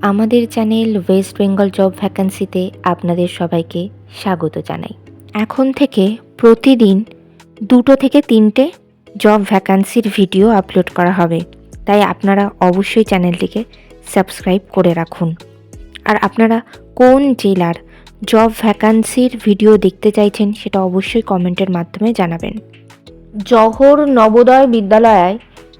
আমাদের channel West Bengal job ভ্যাকান্সিতে আপনাদের সবাইকে স্বাগত জানাই। এখন থেকে প্রতিদিন 2 থেকে 3টে জব ভ্যাকান্সির ভিডিও আপলোড করা হবে, তাই আপনারা অবশ্যই চ্যানেলটিকে সাবস্ক্রাইব করে রাখুন। আর আপনারা কোন জেলার জব ভ্যাকান্সির ভিডিও দেখতে চাইছেন সেটা অবশ্যই কমেন্টের মাধ্যমে জানাবেন। জওহর নবোদয় বিদ্যালয়ে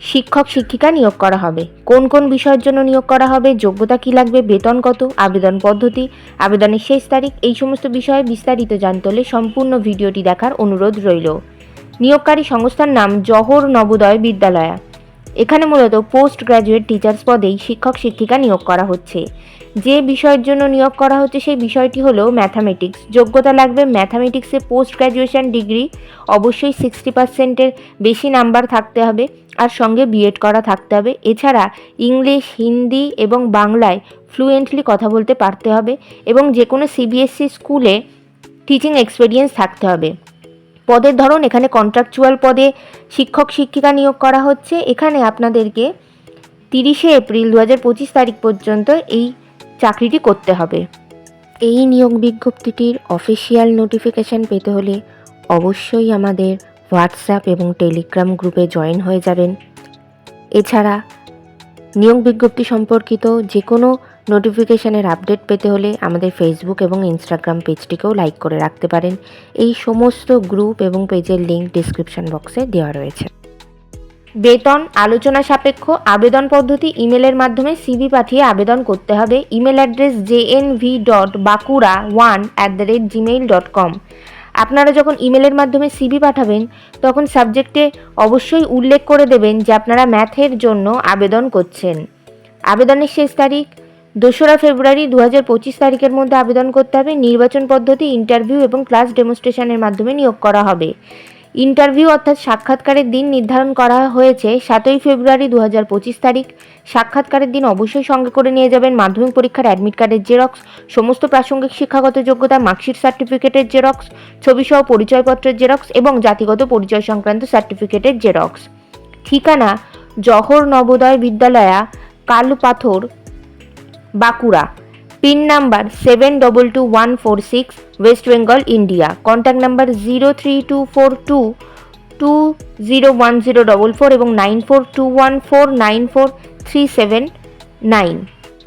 শিক্ষক শিক্ষিকা নিয়োগ করা হবে। কোন কোন বিষয়ের জন্য নিয়োগ করা হবে, যোগ্যতা কী লাগবে, বেতন কত, আবেদন পদ্ধতি, আবেদনের শেষ তারিখ, এই সমস্ত বিষয়ে বিস্তারিত জানতে হলে সম্পূর্ণ ভিডিওটি দেখার অনুরোধ রইল। নিয়োগকারী সংস্থার নাম জওহর নবোদয় বিদ্যালয়। এখানে মূলত পোস্ট গ্র্যাজুয়েট টিচার্স পদেই শিক্ষক শিক্ষিকা নিয়োগ করা হচ্ছে। যে বিষয়ের জন্য নিয়োগ করা হচ্ছে সেই বিষয়টি হলো ম্যাথামেটিক্স। যোগ্যতা লাগবে ম্যাথামেটিক্সে পোস্ট গ্র্যাজুয়েশন ডিগ্রি, অবশ্যই 60%-এর বেশি নাম্বার থাকতে হবে, আর সঙ্গে বিএড করা থাকতে হবে। এছাড়া ইংলিশ, হিন্দি এবং বাংলায় ফ্লুয়েন্টলি কথা বলতে পারতে হবে এবং যে কোনো সিবিএসসি স্কুলে টিচিং এক্সপিরিয়েন্স থাকতে হবে। পদের ধরন, এখানে কন্ট্রাকচুয়াল পদে শিক্ষক শিক্ষিকা নিয়োগ করা হচ্ছে। এখানে আপনাদেরকে 30শে এপ্রিল 2025 তারিখ পর্যন্ত এই চাকরিটি করতে হবে। এই নিয়োগ বিজ্ঞপ্তিটির অফিসিয়াল নোটিফিকেশান পেতে হলে অবশ্যই আমাদের হোয়াটসঅ্যাপ এবং টেলিগ্রাম গ্রুপে জয়েন হয়ে যাবেন। এছাড়া নিয়োগ বিজ্ঞপ্তি সম্পর্কিত যে কোনো নোটিফিকেশানের আপডেট পেতে হলে আমাদের ফেসবুক এবং ইনস্টাগ্রাম পেজটিকেও লাইক করে রাখতে পারেন। এই সমস্ত গ্রুপ এবং পেজের লিঙ্ক ডিসক্রিপশন বক্সে দেওয়া রয়েছে। বেতন আলোচনা সাপেক্ষ। আবেদন পদ্ধতি, ইমেলের মাধ্যমে সিভি পাঠিয়ে আবেদন করতে হবে। Email address jnv.bakura1@gmail.com। আপনারা যখন ইমেলের মাধ্যমে সিভি পাঠাবেন তখন সাবজেক্টে অবশ্যই উল্লেখ করে দেবেন যে আপনারা ম্যাথের জন্য আবেদন করছেন। আবেদনের শেষ তারিখ 2রা ফেব্রুয়ারি 2025 তারিখের মধ্যে আবেদন করতে হবে। নির্বাচন পদ্ধতি ইন্টারভিউ এবং ক্লাস ডেমনস্ট্রেশনের মাধ্যমে নিয়োগ করা হবে। ইন্টারভিউ অর্থাৎ সাক্ষাৎকারের দিন নির্ধারণ করা হয়েছে 7ই ফেব্রুয়ারি 2025 তারিখ। সাক্ষাৎকারের দিন অবশ্যই সঙ্গে করে নিয়ে যাবেন মাধ্যমিক পরীক্ষার অ্যাডমিট কার্ডের জেরক্স, সমস্ত প্রাসঙ্গিক শিক্ষাগত যোগ্যতা, মার্কশিট সার্টিফিকেটের জেরক্স, ছবিসহ পরিচয়পত্রের জেরক্স এবং জাতিগত পরিচয় সংক্রান্ত সার্টিফিকেটের জেরক্স। ঠিকানা Jawahar Navodaya Vidyalaya, Kalupathar, Bankura. Pin number 722146, West Bengal, India. Contact number 03242201044 এবং 9421494379।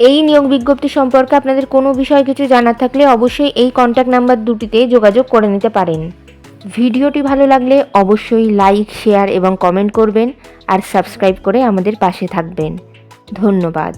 এই নিয়োগ বিজ্ঞপ্তি সম্পর্কে আপনাদের কোনো বিষয়ে কিছু জানার থাকলে অবশ্যই এই কন্ট্যাক্ট নাম্বার দুটিতে যোগাযোগ করে নিতে পারেন। ভিডিওটি ভালো লাগলে অবশ্যই লাইক, শেয়ার এবং কমেন্ট করবেন আর সাবস্ক্রাইব করে আমাদের পাশে থাকবেন। ধন্যবাদ।